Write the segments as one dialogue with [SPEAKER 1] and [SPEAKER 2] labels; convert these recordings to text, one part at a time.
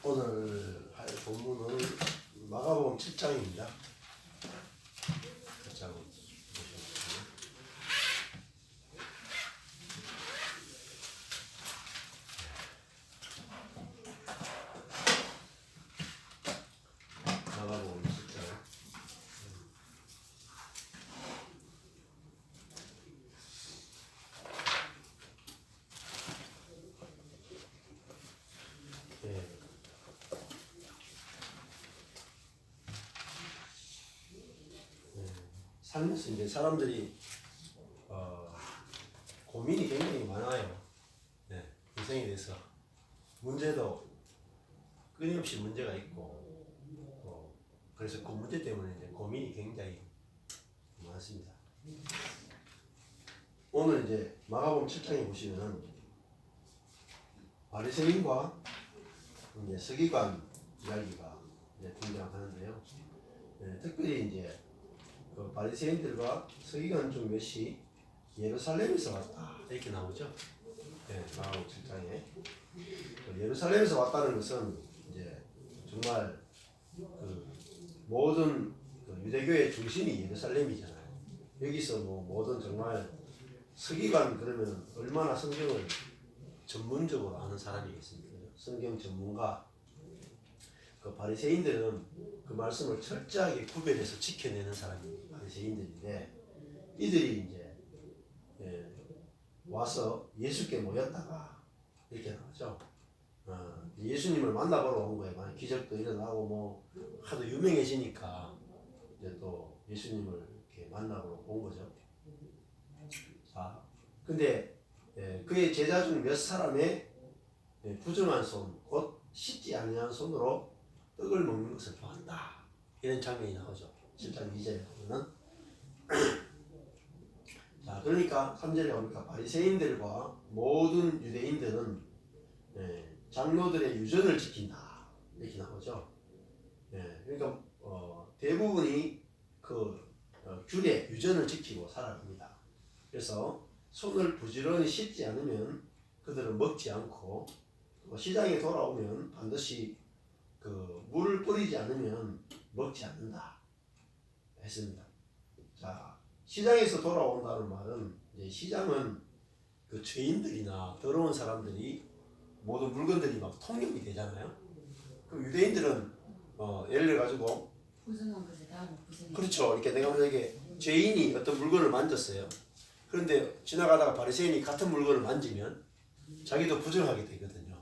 [SPEAKER 1] 오늘 할 본문은 마가복음 7장입니다. 7장 마가복음 7장. 살면서 이제 사람들이 고민이 굉장히 많아요. 인생에 대해서 문제도 끊임없이 문제가 있고, 그래서 그 문제 때문에 이제 고민이 굉장히 많습니다. 오늘 이제 마가복음 7장에 보시면은 바리새인과 이제 서기관 이야기가 이제 등장하는데요. 특별히 이제 그 바리새인들과 서기관 중 몇이 예루살렘에서 왔다 이렇게 나오죠. 마가복음 7장에 예루살렘에서 왔다는 것은 이제 정말 그 모든 그 유대교의 중심이 예루살렘이잖아요. 여기서 뭐 모든 정말 서기관 그러면 얼마나 성경을 전문적으로 아는 사람이겠습니까? 성경 전문가. 그 바리새인들은 그 말씀을 철저하게 구별해서 지켜내는 사람이 바리새인들인데, 이들이 이제 와서 예수께 모였다가 이렇게 나오죠. 예수님을 만나보러 온 거예요. 많이 기적도 일어나고 뭐 하도 유명해지니까 이제 또 예수님을 이렇게 만나보러 온 거죠. 자, 근데 그의 제자 중 몇 사람의 부정한 손, 곧 씻지 아니한 손으로 떡을 먹는 것을 보았다. 이런 장면이 나오죠. 7장 2절에 보면은. 자, 그러니까 3절에 보니까 바리새인들과 모든 유대인들은 장로들의 유전을 지킨다. 이렇게 나오죠. 그러니까 대부분이 그 귤의 유전을 지키고 살아갑니다. 그래서 손을 부지런히 씻지 않으면 그들은 먹지 않고, 시장에 돌아오면 반드시 그 물을 뿌리지 않으면 먹지 않는다 했습니다. 자, 시장에서 돌아온다는 말은 이제 시장은 그 죄인들이나 더러운 사람들이 모든 물건들이 막 통용이 되잖아요. 그 유대인들은 예를 들어 가지고
[SPEAKER 2] 부정한 것에 다 부정해.
[SPEAKER 1] 그렇죠. 이렇게 내가 만약에 죄인이 어떤 물건을 만졌어요. 그런데 지나가다가 바리새인이 같은 물건을 만지면 자기도 부정하게 되거든요.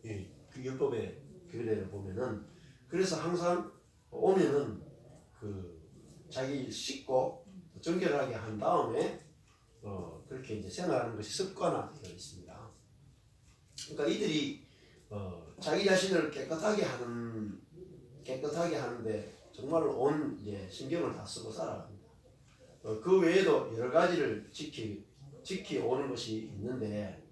[SPEAKER 1] 그 율법의 규례를 보면은. 그래서 항상 오면은 그 자기 씻고 정결하게 한 다음에 그렇게 이제 생활하는 것이 습관화되어 있습니다. 그러니까 이들이 자기 자신을 깨끗하게 하는데 정말 온 신경을 다 쓰고 살아갑니다. 그 외에도 여러 가지를 지키오는 것이 있는데,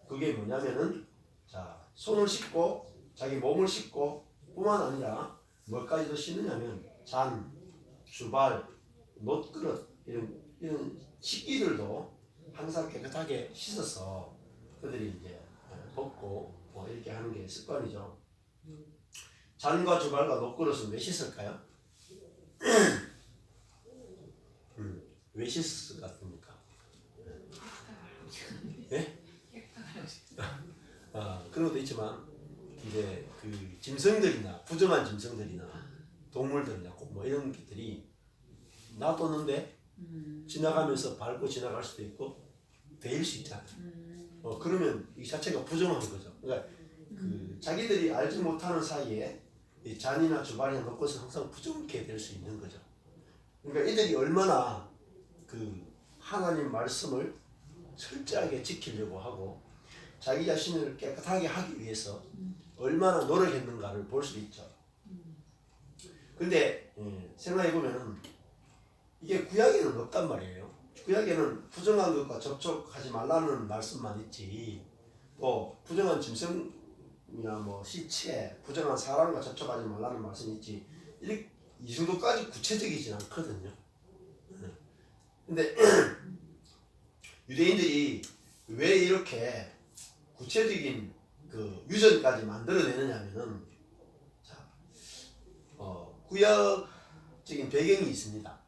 [SPEAKER 1] 그게 뭐냐면은, 자, 손을 씻고 자기 몸을 씻고 뿐만 아니라 뭐까지도 씻느냐면 잔, 주발, 놋그릇 이런 식기들도 항상 깨끗하게 씻어서 그들이 이제 벗고 이렇게 하는 게 습관이죠. 잔과 주발과 놋그릇은 왜 씻을까요? 왜 씻을 것 같습니까? 네? 그런 것도 있지만 이제 그 짐승들이나 부정한 짐승들이나 동물들이나 뭐 이런 것들이 놔뒀는데 지나가면서 밟고 지나갈 수도 있고 데일 수 있잖아요. 그러면 이 자체가 부정한 거죠. 그러니까 그 자기들이 알지 못하는 사이에 이 잔이나 주발이나 놋것은 항상 부정하게 될 수 있는 거죠. 그러니까 이들이 얼마나 그 하나님 말씀을 철저하게 지키려고 하고 자기 자신을 깨끗하게 하기 위해서 얼마나 노력했는가를 볼 수 있죠. 근데 생각해보면은 이게 구약에는 없단 말이에요. 구약에는 부정한 것과 접촉하지 말라는 말씀만 있지, 또 부정한 짐승이나 뭐 시체, 부정한 사람과 접촉하지 말라는 말씀이 있지, 이 정도까지 구체적이진 않거든요. 근데 유대인들이 왜 이렇게 구체적인 그 유전까지 만들어내느냐면은 구약적인 배경이 있습니다.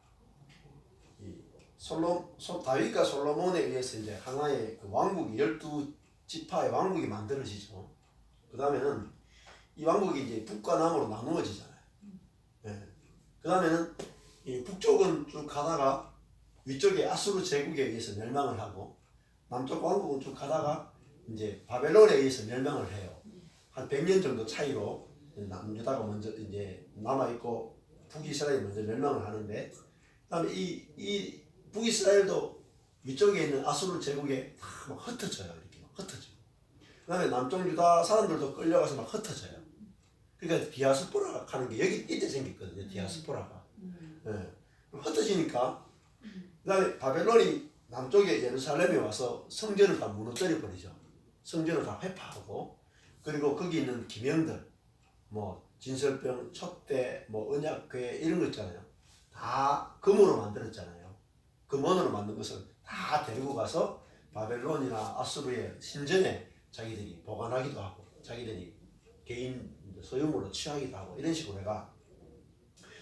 [SPEAKER 1] 다윗과 솔로몬에 의해서 이제 하나의 그 왕국이 12지파의 왕국이 만들어지죠. 그 다음에는 이 왕국이 이제 북과 남으로 나누어지잖아요. 예. 그 다음에는 이 북쪽은 쭉 가다가 위쪽에 아수르 제국에 의해서 멸망을 하고 남쪽 왕국은 쭉 가다가 이제 바벨론에 의해서 멸망을 해요. 한 100년 정도 차이로 남유다가 먼저 이제 남아 있고 북이스라엘이 먼저 멸망을 하는데, 그다음에 이 북이스라엘도 위쪽에 있는 아수르 제국에 다 막 흩어져요. 이렇게 막 흩어지고. 그다음에 남쪽 유다 사람들도 끌려가서 막 흩어져요. 그러니까 디아스포라가 가는 게 여기 이때 생겼거든요. 디아스포라가. 예. 흩어지니까 그다음에 바벨론이 남쪽에 예루살렘에 와서 성전을 다 무너뜨려 버리죠. 성전을 다 회파하고, 그리고 거기 있는 기명들, 뭐 진설병, 촛대, 뭐 언약궤 이런 거 있잖아요. 다 금으로 만들었잖아요. 금원으로 만든 것을 다 데리고 가서 바벨론이나 아수르의 신전에 자기들이 보관하기도 하고, 자기들이 개인 소유물로 취하기도 하고, 이런 식으로 해가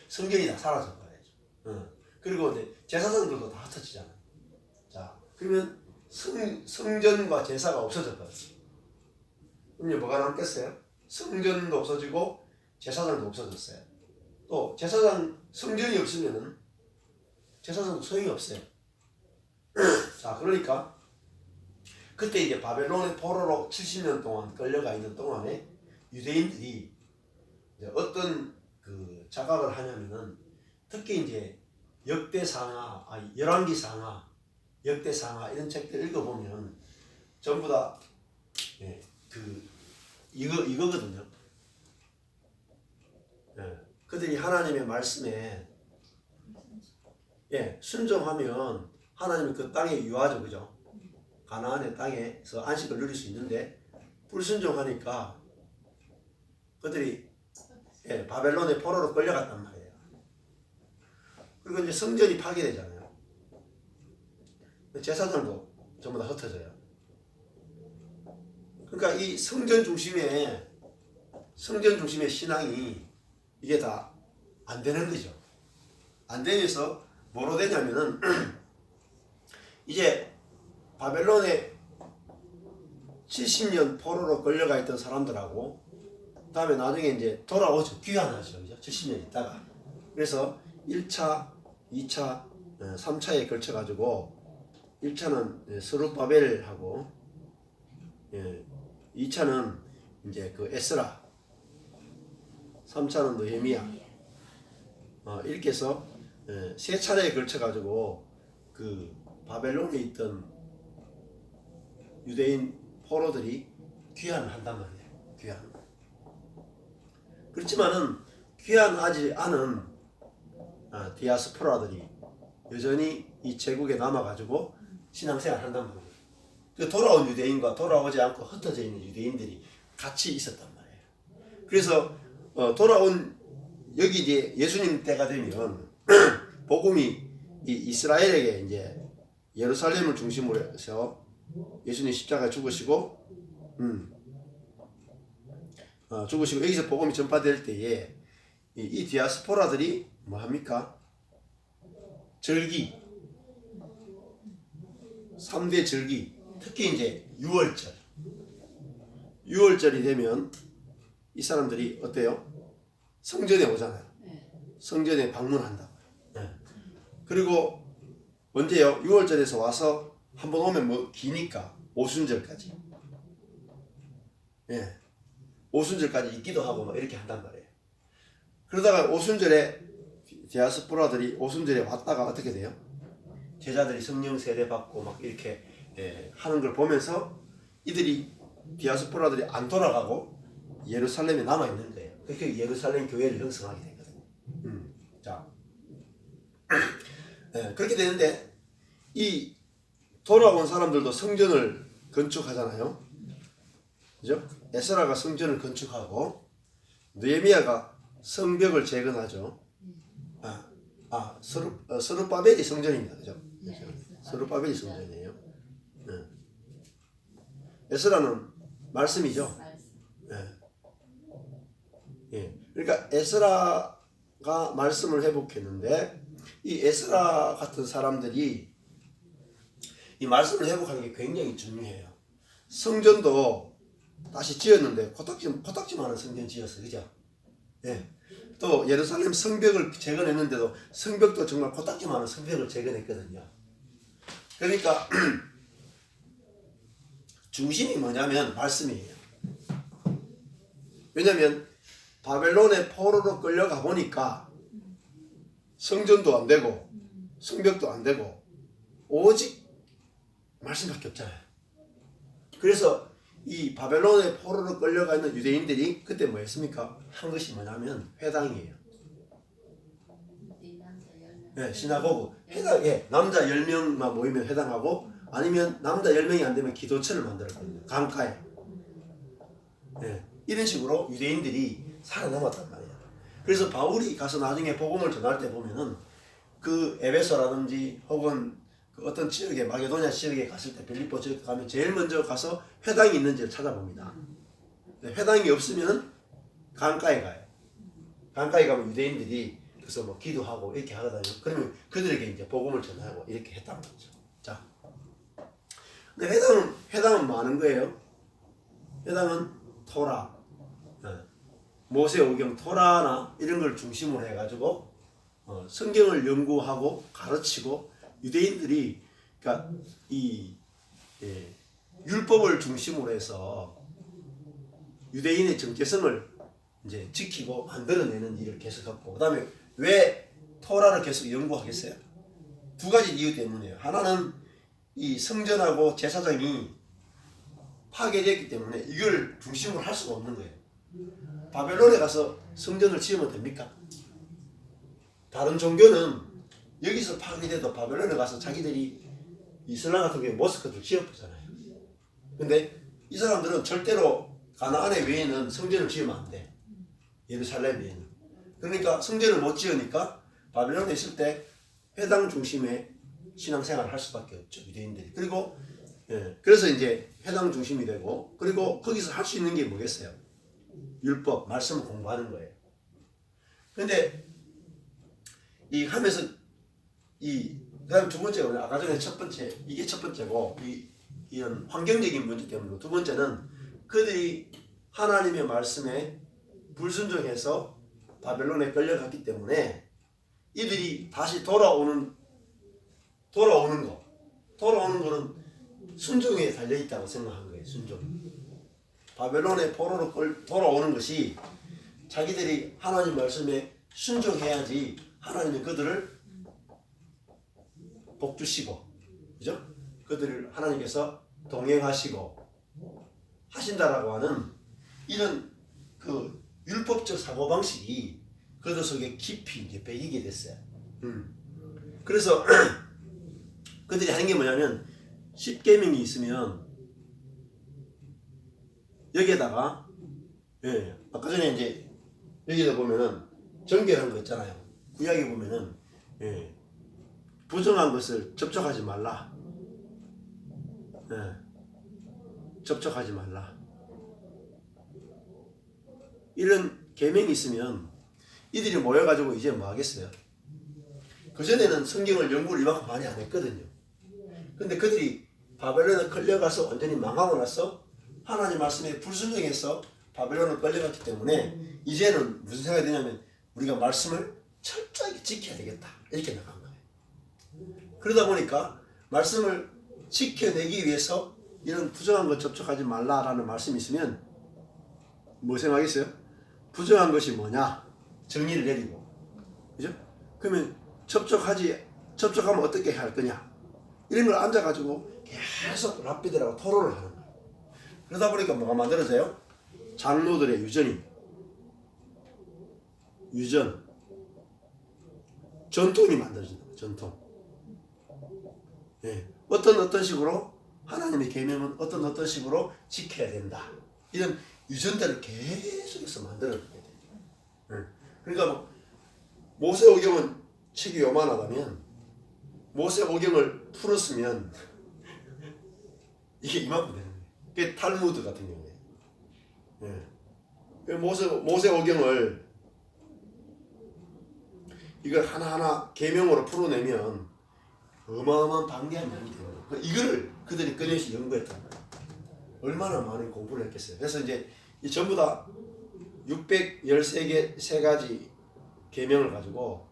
[SPEAKER 1] 성전이 다 사라져 버려요. 그리고 이제 제사장들도 다 흩어지잖아요. 자, 그러면 성전과 제사가 없어져 버렸어요. 그럼 뭐가 남겠어요? 성전도 없어지고 제사장도 없어졌어요. 또 성전이 없으면은 제사장도 소용이 없어요. 자, 그러니까 그때 이제 바벨론의 포로로 70년 동안 끌려가 있는 동안에 유대인들이 이제 어떤 그 자각을 하냐면은, 특히 이제 역대상하, 열왕기상하, 역대상하 이런 책들 읽어보면 전부 다 이거거든요. 그들이 하나님의 말씀에 순종하면 하나님은 그 땅에 유하죠, 그죠? 가나안의 땅에서 안식을 누릴 수 있는데, 불순종하니까 그들이 바벨론의 포로로 끌려갔단 말이에요. 그리고 이제 성전이 파괴되잖아요. 제사장도 전부 다 흩어져요. 그러니까 이 성전 중심의 신앙이 이게 다 안 되는 거죠. 안 되면서 뭐로 되냐면은 이제 바벨론에 70년 포로로 끌려가 있던 사람들하고, 그 다음에 나중에 이제 돌아오죠. 귀환하죠. 그죠? 70년 있다가. 그래서 1차, 2차, 3차에 걸쳐가지고 1차는 스룹바벨하고 2차는 이제 그 에스라, 3차는 느헤미야, 이렇게 해서 세 차례에 걸쳐가지고 그 바벨론에 있던 유대인 포로들이 귀환을 한단 말이에요. 귀환. 그렇지만은 귀환하지 않은 디아스포라들이 여전히 이 제국에 남아가지고 신앙생활 한단 말이에요. 그 돌아온 유대인과 돌아오지 않고 흩어져 있는 유대인들이 같이 있었단 말이에요. 그래서 돌아온 여기 이제 예수님 때가 되면 복음이 이 이스라엘에게 이제 예루살렘을 중심으로 해서 예수님 십자가에 죽으시고 죽으시고 여기서 복음이 전파될 때에 이 디아스포라들이 뭐 합니까? 절기, 3대 절기, 특히 이제 6월절이 되면 이 사람들이 어때요? 성전에 오잖아요. 성전에 방문한다. 그리고 언제요? 6월절에서 와서 한번 오면 뭐 기니까 오순절까지. 오순절까지 있기도 하고 막 이렇게 한단 말이에요. 그러다가 오순절에 디아스포라들이 오순절에 왔다가 어떻게 돼요? 제자들이 성령 세례 받고 막 이렇게 하는 걸 보면서 이들이 디아스포라들이 안 돌아가고 예루살렘에 남아 있는 거예요. 그렇게 예루살렘 교회를 형성하게 되거든요. 자, 그렇게 되는데 이 돌아온 사람들도 성전을 건축하잖아요. 그죠? 에스라가 성전을 건축하고 느헤미야가 성벽을 재건하죠. 스룹바벨이 성전입니다. 그죠? 스룹바벨이 성전이에요. 에스라는 말씀이죠. 그러니까 에스라 에스라가 말씀을 회복했는데 이 에스라 같은 사람들이 이 말씀을 회복하는 게 굉장히 중요해요. 성전도 다시 지었는데 코딱지만한 성전 지었어요. 그죠? 예. 또 예루살렘 성벽을 재건했는데도 성벽도 정말 코딱지만한 성벽을 재건했거든요. 그러니까 중심이 뭐냐면 말씀이에요. 왜냐하면 바벨론의 포로로 끌려가 보니까 성전도 안 되고 성벽도 안 되고 오직 말씀밖에 없잖아요. 그래서 이 바벨론의 포로로 끌려가 있는 유대인들이 그때 뭐 했습니까? 한 것이 뭐냐면 회당이에요. 네, 시나고그 회당, 예, 남자 10명만 모이면 회당하고 아니면 남자 10명이 안 되면 기도처를 만들었거든요. 강가에. 예, 이런 식으로 유대인들이 살아남았단 말이에요. 그래서 바울이 가서 나중에 복음을 전할 때 보면은 그 에베소라든지 혹은 그 어떤 지역에 마게도냐 지역에 갔을 때 빌립보 지역에 가면 제일 먼저 가서 회당이 있는지를 찾아봅니다. 회당이 없으면 강가에 가요. 강가에 가면 유대인들이 그래서 뭐 기도하고 이렇게 하거든요. 그러면 그들에게 이제 복음을 전하고 이렇게 했단 말이죠. 자, 근데 회당은 뭐 하는 거예요? 회당은 토라, 모세오경 토라나 이런 걸 중심으로 해가지고 성경을 연구하고 가르치고 유대인들이 그러니까 이 율법을 중심으로 해서 유대인의 정체성을 이제 지키고 만들어내는 일을 계속했고, 그다음에 왜 토라를 계속 연구하겠어요? 두 가지 이유 때문이에요. 하나는 이 성전하고 제사장이 파괴됐기 때문에 이걸 중심으로 할 수가 없는 거예요. 바벨론에 가서 성전을 지으면 됩니까? 다른 종교는 여기서 파괴돼도 바벨론에 가서 자기들이 이슬람 같은 경우에 모스크를 지어보잖아요. 근데 이 사람들은 절대로 가나안의 외에는 성전을 지으면 안 돼. 예루살렘 외에는. 그러니까 성전을 못 지으니까 바벨론에 있을 때 회당 중심의 신앙생활을 할 수밖에 없죠. 유대인들이. 그리고 그래서 이제 회당 중심이 되고, 그리고 거기서 할 수 있는 게 뭐겠어요? 율법, 말씀을 공부하는 거예요. 근데 이 하면서 그다음 두 번째는 아까 전에 첫 번째, 이게 첫 번째고, 이런 환경적인 문제 때문이고, 두 번째는 그들이 하나님의 말씀에 불순종해서 바벨론에 끌려갔기 때문에 이들이 다시 돌아오는 거는 순종에 달려있다고 생각한 거예요. 순종. 바벨론의 포로로 돌아오는 것이 자기들이 하나님 말씀에 순종해야지 하나님은 그들을 복주시고, 그죠? 그들을 하나님께서 동행하시고 하신다라고 하는 이런 그 율법적 사고방식이 그들 속에 깊이 이제 배이게 됐어요. 그래서 그들이 하는 게 뭐냐면 10계명이 있으면 여기에다가 아까 전에 이제 여기다 보면은 정결한 거 있잖아요. 구약에 보면은 부정한 것을 접촉하지 말라. 접촉하지 말라. 이런 계명이 있으면 이들이 모여가지고 이제 뭐 하겠어요? 그전에는 성경을 연구를 이만큼 많이 안 했거든요. 근데 그들이 바벨론에 끌려가서 완전히 망하고 나서 하나님 말씀에 불순종해서 바벨론을 끌려갔기 때문에 이제는 무슨 생각이 드냐면 우리가 말씀을 철저하게 지켜야 되겠다. 이렇게 나간 거예요. 그러다 보니까 말씀을 지켜내기 위해서 이런 부정한 것 접촉하지 말라라는 말씀이 있으면 뭐 생각하겠어요? 부정한 것이 뭐냐? 정의를 내리고, 그죠? 그러면 접촉하면 어떻게 할 거냐? 이런 걸 앉아가지고 계속 랍비들하고 토론을 하는 거예요. 그러다 보니까 뭐가 만들어져요? 장로들의 유전, 전통이 만들어진다. 전통. 어떤 식으로 하나님의 계명은 어떤 식으로 지켜야 된다. 이런 유전들을 계속해서 만들어내게 돼요. 그러니까 모세오경은 책이 요만하다면 모세오경을 풀었으면 이게 이만큼 되는 거예요. 그게 탈무드 같은 경우에. 모세오경을 이걸 하나하나 계명으로 풀어내면 어마어마한 방대한 양이 되는 거예요. 이거를 그들이 끊임없이 연구했단 말이에요. 얼마나 많은 공부를 했겠어요. 그래서 이제 이 전부 다 613개 세 가지 계명을 가지고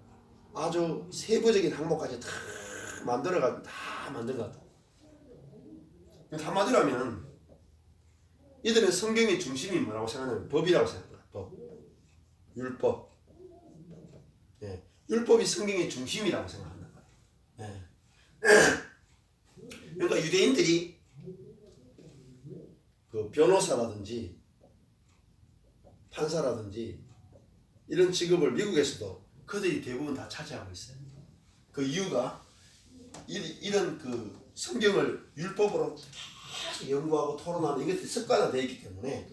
[SPEAKER 1] 아주 세부적인 항목까지 다 만들어가지고 다 만들어갔다. 한마디로 하면 이들은 성경의 중심이 뭐라고 생각하냐면 법이라고 생각합니다. 법, 율법. 예. 율법이 성경의 중심이라고 생각한다. 예. 그러니까 유대인들이 그 변호사라든지 판사라든지 이런 직업을 미국에서도 그들이 대부분 다 차지하고 있어요. 그 이유가 이런 그 성경을 율법으로 계속 연구하고 토론하는 이것들이 습관화되어 있기 때문에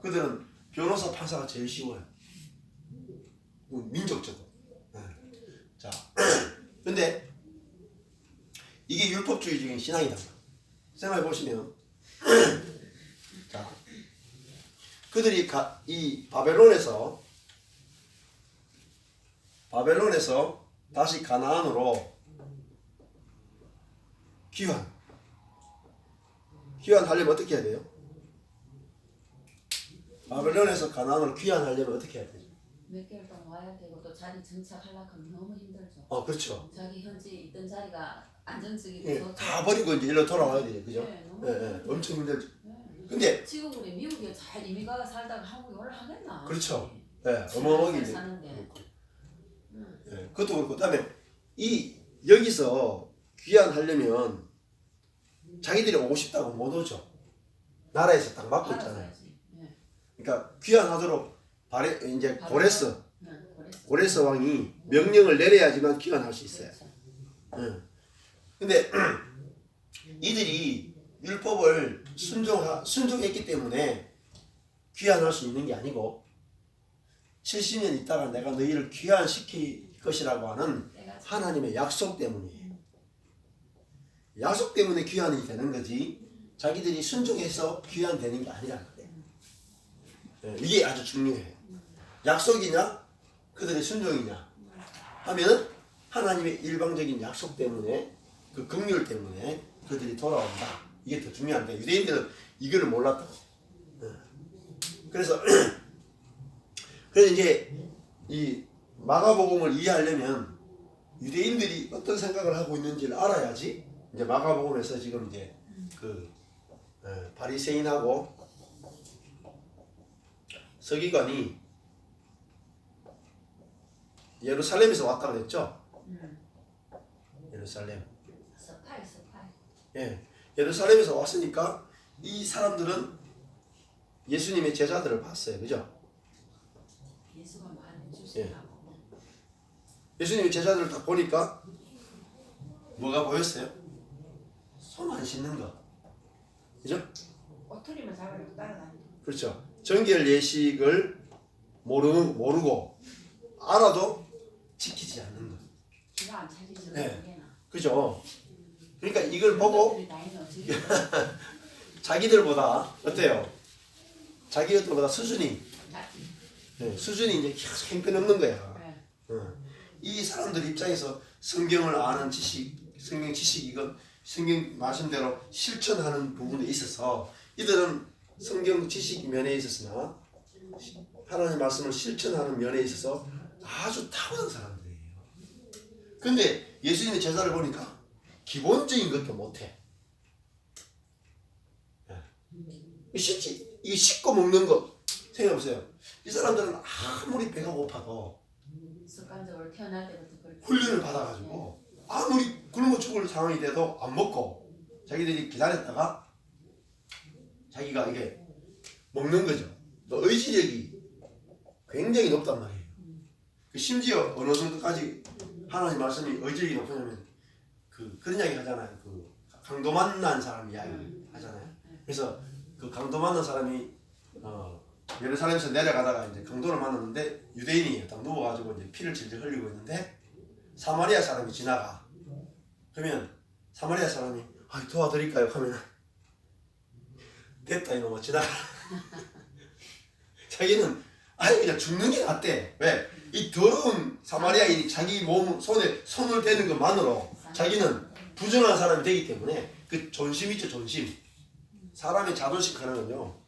[SPEAKER 1] 그들은 변호사 판사가 제일 쉬워요. 민족적으로. 자, 근데 이게 율법주의적인 신앙이다. 생각해 보시면, 자, 그들이 이 바벨론에서 다시 가나안으로 귀환하려면 어떻게 해야 돼요? 바벨론에서 가나안으로 귀환하려면 어떻게 해야 되죠?
[SPEAKER 2] 몇 개월 동안 와야 되고 또 자리 정착하려고 하면 너무 힘들죠.
[SPEAKER 1] 그렇죠.
[SPEAKER 2] 자기 현재 있던 자리가 안정적이고
[SPEAKER 1] 예, 다 버리고 이제 일로 돌아와야 돼요, 그죠?
[SPEAKER 2] 네, 너무
[SPEAKER 1] 엄청 힘들죠.
[SPEAKER 2] 네.
[SPEAKER 1] 근데
[SPEAKER 2] 지금 우리 미국에 잘 이민가가 살다가 한국에 올라가겠나?
[SPEAKER 1] 그렇죠. 어마어마하게 이제.
[SPEAKER 2] 사는데.
[SPEAKER 1] 그것도 그렇고, 그다음에 여기서 귀환하려면 자기들이 오고 싶다고 못 오죠. 나라에서 딱 막고 있잖아요.
[SPEAKER 2] 네.
[SPEAKER 1] 그러니까 귀환하도록 이제 고레스
[SPEAKER 2] 고레스
[SPEAKER 1] 왕이 명령을 내려야지만 귀환할 수 있어요.
[SPEAKER 2] 그렇죠.
[SPEAKER 1] 근데 이들이 율법을 순종했기 때문에 귀환할 수 있는 게 아니고 70년 있다가 내가 너희를 귀환시킬 것이라고 하는 하나님의 약속 때문이에요. 약속 때문에 귀환이 되는 거지 자기들이 순종해서 귀환되는 게 아니라는 거예요. 이게 아주 중요해요. 약속이냐 그들의 순종이냐 하면은 하나님의 일방적인 약속 때문에 그 긍휼 때문에 그들이 돌아온다. 이게 더 중요한데 유대인들은 이거를 몰랐다고. 그래서 이제 이 마가복음을 이해하려면 유대인들이 어떤 생각을 하고 있는지를 알아야지 이제 마가복음에서 지금 이제 그 바리새인하고 서기관이 예루살렘에서 왔다 그랬죠. 예루살렘.
[SPEAKER 2] 스파이.
[SPEAKER 1] 예, 예루살렘에서 왔으니까 이 사람들은 예수님의 제자들을 봤어요, 그죠?
[SPEAKER 2] 예수가 많이 주시라고.
[SPEAKER 1] 예수님의 제자들을 딱 보니까 뭐가 보였어요? 손 안 씻는 거, 그죠?
[SPEAKER 2] 꼬투리만 잡으려고 따라다니고.
[SPEAKER 1] 그렇죠. 정결 예식을 모르고 알아도 지키지 않는 거.
[SPEAKER 2] 기가 안 차리지.
[SPEAKER 1] 네. 그죠? 그러니까 이걸 보고
[SPEAKER 2] 나이는
[SPEAKER 1] 자기들보다 어때요? 자기들보다 수준이 이제 계속 형편없는 거야. 이 사람들 입장에서 성경을 아는 지식, 성경 지식이건 성경 말씀대로 실천하는 부분에 있어서 이들은 성경 지식 면에 있었으나 하나님의 말씀을 실천하는 면에 있어서 아주 타고난 사람들이에요. 근데 예수님의 제자를 보니까 기본적인 것도 못해. 이게 씻고 먹는 거 생각해보세요. 이 사람들은 아무리 배가 고파도
[SPEAKER 2] 습관적으로 태어날 때부터 그렇게
[SPEAKER 1] 훈련을 받아가지고 아무리 굶어 죽을 상황이 돼도 안 먹고 자기들이 기다렸다가 자기가 이게 먹는 거죠. 또 의지력이 굉장히 높단 말이에요. 심지어 어느 정도까지 하나님 말씀이 의지력이 높으냐면 그런 이야기 하잖아요. 그 강도 만난 사람 이야기 하잖아요. 그래서 그 강도 만난 사람이 예루살렘에서 내려가다가 이제 강도를 만났는데 유대인이 딱 누워가지고 이제 피를 질질 흘리고 있는데 사마리아 사람이 지나가. 그러면 사마리아 사람이 도와드릴까요? 하면 됐다 이놈아 지나가. 자기는 아니 그냥 죽는 게 낫대. 왜? 이 더러운 사마리아인이 자기 몸 손에 손을 대는 것만으로 자기는 부정한 사람이 되기 때문에 그 존심 있죠, 존심. 사람의 자존심 하는 건요,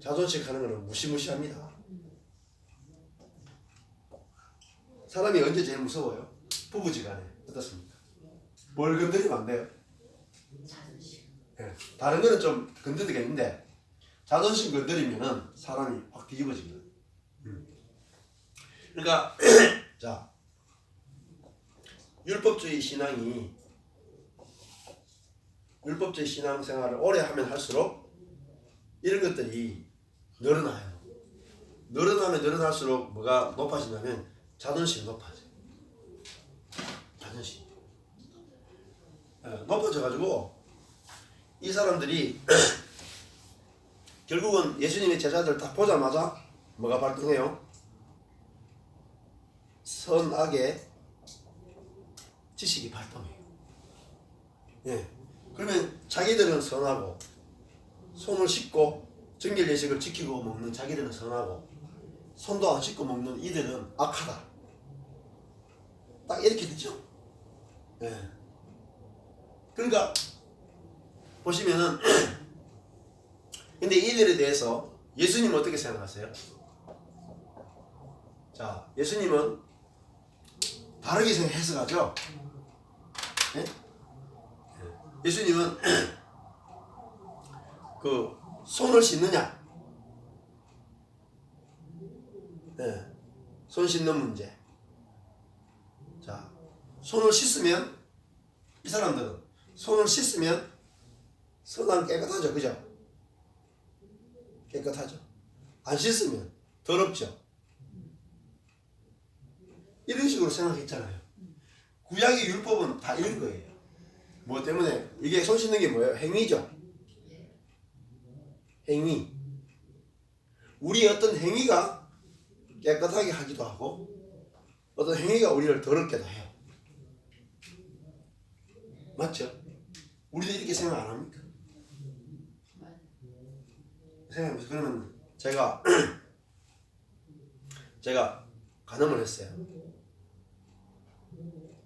[SPEAKER 1] 자존심 하는 거는 무시무시합니다. 사람이 언제 제일 무서워요? 부부지간에. 어떻습니까? 뭘 건드리면 안 돼요?
[SPEAKER 2] 자존심.
[SPEAKER 1] 네. 다른 거는 좀 건드리겠는데 자존심 건드리면은 사람이 확 뒤집어집니다. 그러니까 자, 율법주의 신앙이 율법주의 신앙생활을 오래 하면 할수록 이런 것들이 늘어나요. 늘어나면 늘어날수록 뭐가 높아지냐면 자존심이 높아져요. 자존심. 높아져가지고 이 사람들이 결국은 예수님의 제자들 딱 보자마자 뭐가 발동해요? 선악의 지식이 발동해요. 예. 그러면 자기들은 선하고 손을 씻고 정결 예식을 지키고 먹는 자기들은 선하고 손도 안 씻고 먹는 이들은 악하다. 딱 이렇게 되죠. 예. 그러니까 보시면은 근데 이들에 대해서 예수님은 어떻게 생각하세요? 자, 예수님은 다르게 해석하죠. 예? 예수님은 그 손을 씻느냐, 예, 손 씻는 문제. 자, 손을 씻으면 이 사람들은 손을 씻으면 손은 깨끗하죠, 그죠? 깨끗하죠. 안 씻으면 더럽죠. 이런 식으로 생각했잖아요. 구약의 율법은 다 이런 거예요. 뭐 때문에 이게 손 씻는 게 뭐예요? 행위죠. 행위. 우리 어떤 행위가 깨끗하게 하기도 하고 어떤 행위가 우리를 더럽게도 해요. 맞죠? 우리도 이렇게 생각 안 합니까? 생각해보세요. 그러면 제가 간음을 했어요.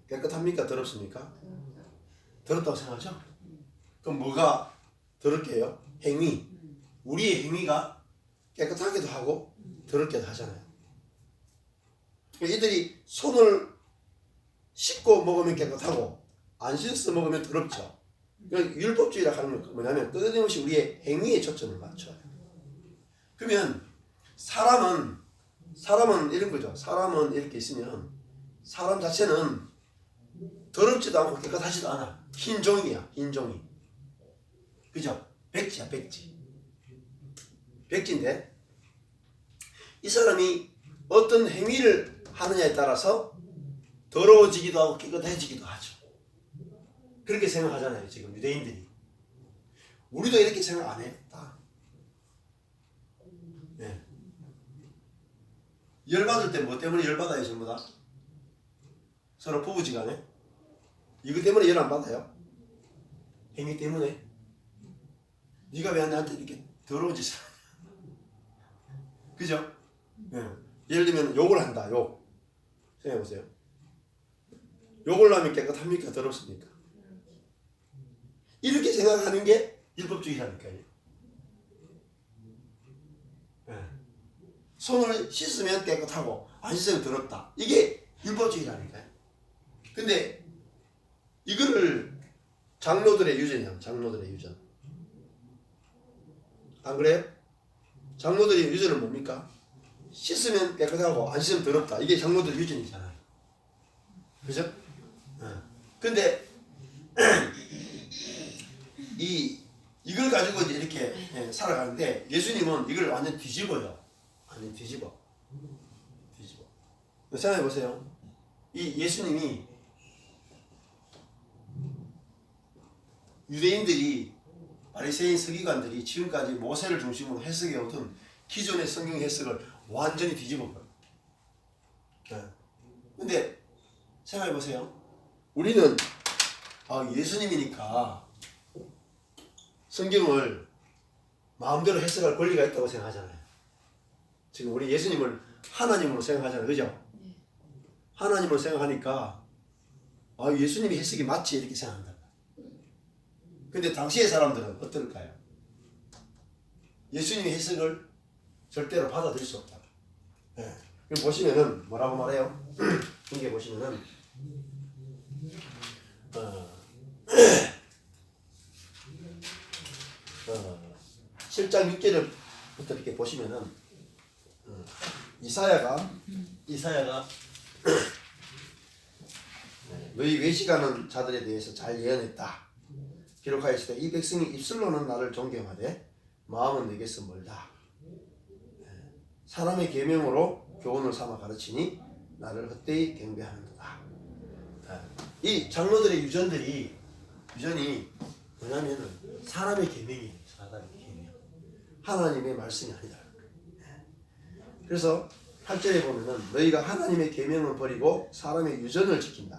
[SPEAKER 1] 깨끗합니까? 더럽습니까? 더럽다고 생각하죠? 그럼 뭐가 더럽게 해요? 행위. 우리의 행위가 깨끗하기도 하고 더럽게도 하잖아요. 이들이 손을 씻고 먹으면 깨끗하고 안 씻어 먹으면 더럽죠. 율법주의라 하는 건 뭐냐면 끊임없이 우리의 행위에 초점을 맞춰요. 그러면 사람은 이런 거죠. 사람은 이렇게 있으면 사람 자체는 더럽지도 않고 깨끗하지도 않아. 흰 종이야, 흰 종이. 그죠? 백지야, 백지. 백지인데 이 사람이 어떤 행위를 하느냐에 따라서 더러워지기도 하고 깨끗해지기도 하죠. 그렇게 생각하잖아요, 지금 유대인들이. 우리도 이렇게 생각 안 해요, 다. 네. 열받을 때 뭐 때문에 열받아요, 전부 다? 서로 부부지간에? 이거 때문에 열 안 받아요? 행위 때문에? 네가 왜 나한테 이렇게 더러운 짓을 하냐? 그죠? 네. 예를 들면 욕을 한다, 욕. 생각해보세요. 욕을 하면 깨끗합니까? 더럽습니까? 이렇게 생각하는 게 율법주의라니까요. 네. 손을 씻으면 깨끗하고 안 씻으면 더럽다. 이게 율법주의라니까요. 근데 이거를 장로들의 유전이야. 장로들의 유전. 안 그래요? 장로들의 유전은 뭡니까? 씻으면 깨끗하고 안 씻으면 더럽다. 이게 장로들 유전이잖아요. 그죠? 근데 이걸 가지고 이제 이렇게 살아가는데 예수님은 이걸 완전 뒤집어요. 완전 뒤집어. 생각해 보세요. 이 예수님이 유대인들이 바리새인 서기관들이 지금까지 모세를 중심으로 해석해 오던 기존의 성경 해석을 완전히 뒤집어 버려요. 근데 생각해 보세요. 우리는 예수님이니까 성경을 마음대로 해석할 권리가 있다고 생각하잖아요. 지금 우리 예수님을 하나님으로 생각하잖아요. 그죠?
[SPEAKER 2] 네.
[SPEAKER 1] 하나님으로 생각하니까 아, 예수님이 해석이 맞지 이렇게 생각한다. 근데 당시의 사람들은 어떨까요? 예수님의 해석을 절대로 받아들일 수 없다. 네. 그럼 보시면은 뭐라고 말해요? 이게 보시면은 7장 6절부터 이렇게 보시면은 이사야가 너희 외식하는 자들에 대해서 잘 예언했다. 기록하였을 때 이 백성이 입술로는 나를 존경하되 마음은 내게서 멀다. 사람의 계명으로 교훈을 삼아 가르치니 나를 헛되이 경배하는도다. 이 장로들의 유전이 뭐냐면은 사람의 계명이에요. 사람의 계명. 하나님의 말씀이 아니다. 그래서 8절에 보면은 너희가 하나님의 계명을 버리고 사람의 유전을 지킨다.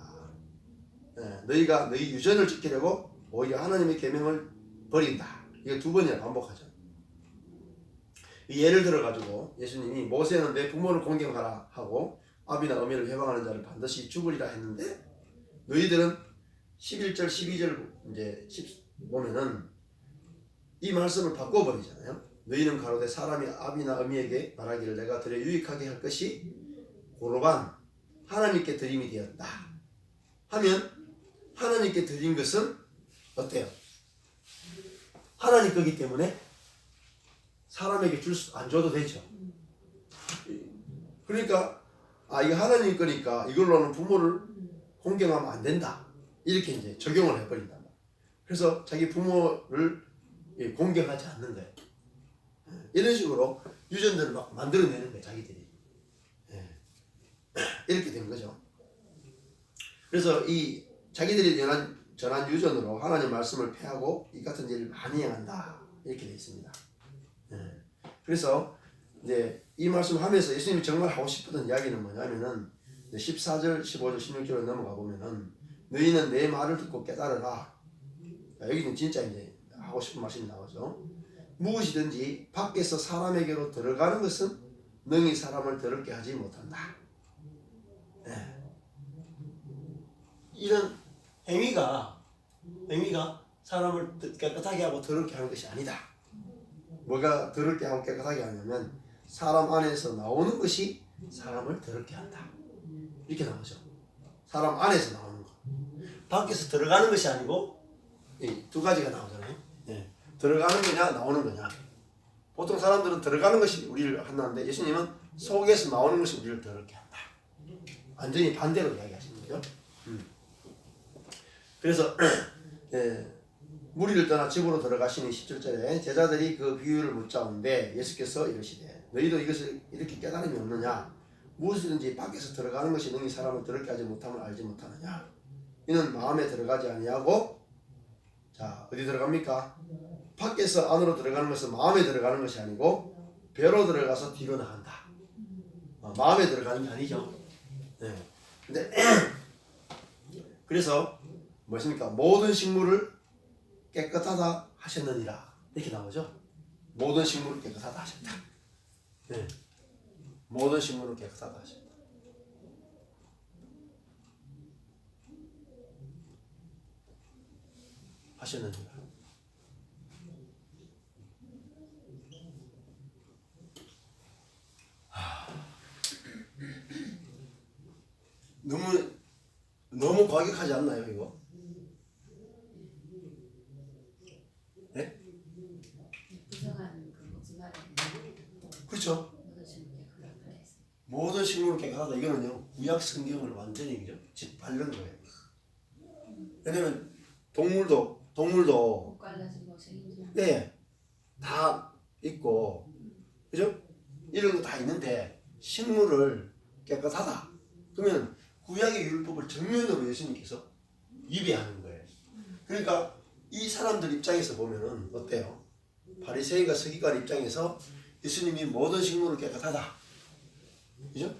[SPEAKER 1] 너희가 너희 유전을 지키려고 오히려 하나님의 계명을 버린다. 이거 두 번이나 반복하죠. 예를 들어 가지고 예수님이 모세는 내 부모를 공경하라 하고 아비나 어미를 해방하는 자를 반드시 죽으리라 했는데 너희들은 11절 12절 이제 보면은 이 말씀을 바꿔버리잖아요. 너희는 가로되 사람이 아비나 어미에게 말하기를 내가 들여 유익하게 할 것이 고르반 하나님께 드림이 되었다 하면 하나님께 드린 것은 어때요? 하나님 거기 때문에 사람에게 안 줘도 되죠. 그러니까 이거 하나님 거니까 이걸로는 부모를 공경하면 안 된다. 이렇게 이제 적용을 해버린단 말이에요. 그래서 자기 부모를 공경하지 않는 거예요. 이런 식으로 유전들을 막 만들어내는 거예요. 자기들이. 이렇게 된 거죠. 그래서 이 자기들이 전한 유전으로 하나님 말씀을 폐하고 이 같은 일을 많이 행한다. 이렇게 되어 있습니다. 그래서 이제 이 말씀을 하면서 예수님이 정말 하고 싶었던 이야기는 뭐냐면은 14절, 15절, 16절로 넘어가 보면은 너희는 내 말을 듣고 깨달으라. 여기는 진짜 이제 하고 싶은 말씀이 나오죠. 무엇이든지 밖에서 사람에게로 들어가는 것은 능히 사람을 더럽게 하지 못한다. 이런 행위가 사람을 깨끗하게 하고 더럽게 하는 것이 아니다. 뭐가 더럽게 하고 깨끗하게 하냐면 사람 안에서 나오는 것이 사람을 더럽게 한다. 이렇게 나오죠. 사람 안에서 나오는 것. 밖에서 들어가는 것이 아니고 두 가지가 나오잖아요. 들어가는 거냐 나오는 거냐. 보통 사람들은 들어가는 것이 우리를 한다는데 예수님은 속에서 나오는 것이 우리를 더럽게 한다. 완전히 반대로 이야기하시는 거죠. 그래서 무리를 떠나 집으로 들어가시는 17절에 제자들이 그 비유를 묻자온데 예수께서 이러시되 너희도 이것을 이렇게 깨달음이 없느냐. 무엇이든지 밖에서 들어가는 것이 능히 사람을 더럽게 하지 못함을 알지 못하느냐. 이는 마음에 들어가지 아니하고 자 어디 들어갑니까? 밖에서 안으로 들어가는 것은 마음에 들어가는 것이 아니고 배로 들어가서 뒤로 나간다. 마음에 들어가는 게 아니죠. 근데 그래서 무엇입니까? 모든 식물을 깨끗하다 하셨느니라 이렇게 나오죠. 모든 식물을 깨끗하다 하셨다. 모든 식물을 깨끗하다 하셨다. 하셨느니라. 너무 과격하지 않나요, 이거? 네?
[SPEAKER 2] 부정한 그 먹지 말아야
[SPEAKER 1] 그렇죠. 모든 식물을 깨끗하다. 이거는요 구약 성경을 완전히 그죠? 짓밟는 거예요. 왜냐면 동물도
[SPEAKER 2] 못 갈라지고 책임지는
[SPEAKER 1] 다 있고 그죠? 이런 거 다 있는데 식물을 깨끗하다. 그러면 구약의 율법을 정면으로 예수님께서 위배하는 거예요. 그러니까 이 사람들 입장에서 보면은 어때요? 바리새인과 서기관 입장에서 예수님이 모든 식물을 깨끗하다. 그죠?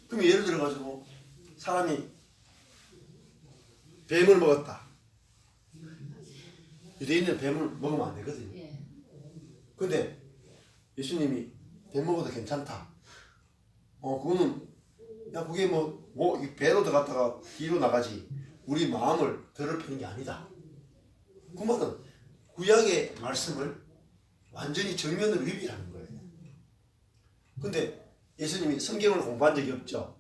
[SPEAKER 1] 그럼 예를 들어 가지고 사람이 뱀을 먹었다. 유대인들은 뱀을 먹으면 안 되거든요. 근데 예수님이 뱀 먹어도 괜찮다. 그거는 야 그게 뭐 배로 들어갔다가 뒤로 나가지 우리 마음을 더럽히는 게 아니다. 그 말은 구약의 말씀을 완전히 정면으로 위배하는 거예요. 근데 예수님이 성경을 공부한 적이 없죠.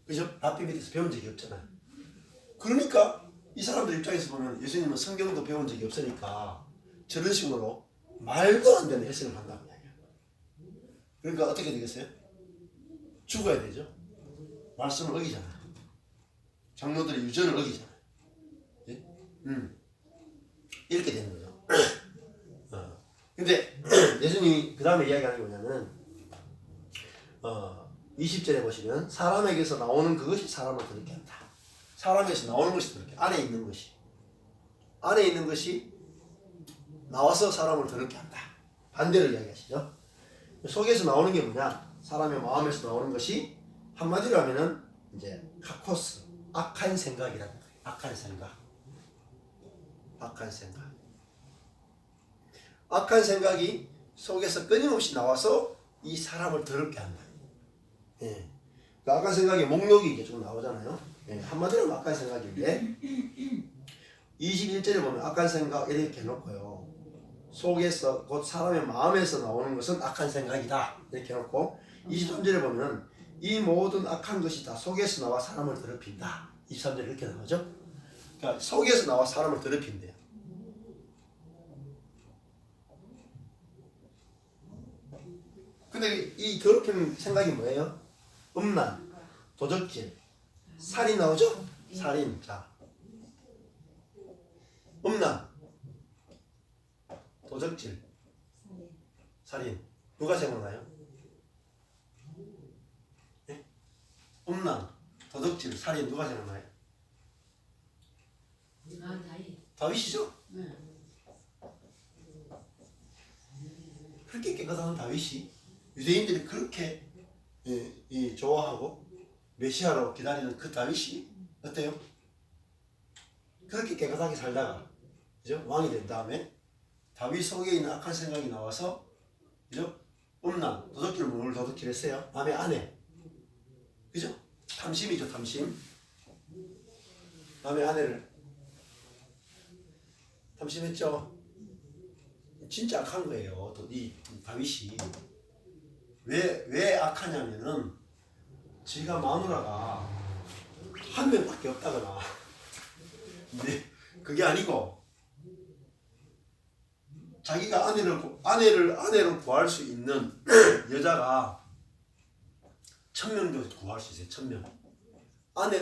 [SPEAKER 1] 그죠? 라피 밑에서 배운 적이 없잖아요. 그러니까 이 사람들 입장에서 보면 예수님은 성경도 배운 적이 없으니까 저런 식으로 말도 안 되는 해석을 한다는 이야기예요. 그러니까 어떻게 되겠어요? 죽어야 되죠. 말씀을 어기잖아요. 장로들의 유전을 어기잖아요. 예? 이렇게 되는 거죠. 근데 예수님이 그 다음에 이야기하는 게 뭐냐면 20절에 보시면 사람에게서 나오는 그것이 사람을 더럽게 한다. 사람에게서 나오는 것이 더럽게 안에 있는 것이 나와서 사람을 더럽게 한다. 반대로 이야기하시죠. 속에서 나오는 게 뭐냐? 사람의 마음에서 나오는 것이 한마디로 하면은 이제 카코스, 악한 생각이라는 거예요. 악한 생각. 악한 생각이 속에서 끊임없이 나와서 이 사람을 더럽게 한다. 예. 그 악한 생각의 목록이 이게 좀 나오잖아요. 예. 한마디로 하면 악한 생각인데 21절에 보면 악한 생각 이렇게 해놓고요. 속에서 곧 사람의 마음에서 나오는 것은 악한 생각이다. 이렇게 해놓고 23절에 보면 이 모든 악한 것이 다 속에서 나와 사람을 더럽힌다. 23절에 이렇게 나오죠. 그러니까 속에서 나와 사람을 더럽힌대요. 근데 이 더럽히는 생각이 뭐예요? 음란, 도적질, 살인 나오죠? 살인. 자, 음란, 도적질, 살인. 누가 생각나요? 네? 음란, 도적질, 살인 누가 생각나요? 다윗이죠? 그렇게 깨끗한 다윗이 유대인들이 그렇게 좋아하고 메시아로 기다리는 그 다윗이 어때요? 그렇게 깨끗하게 살다가 그죠? 왕이 된 다음에 다윗 속에 있는 악한 생각이 나와서 그죠? 음란, 도둑질, 뭘 도둑질했어요? 남의 아내, 그죠? 탐심이죠, 탐심. 남의 아내를 탐심했죠. 진짜 악한 거예요. 또 이 다윗이 왜 악하냐면은 지가 마누라가 한 명밖에 없다거나 근데 그게 아니고 자기가 아내를 구할 수 있는 여자가 1000명도 구할 수 있어요. 1000명. 아내를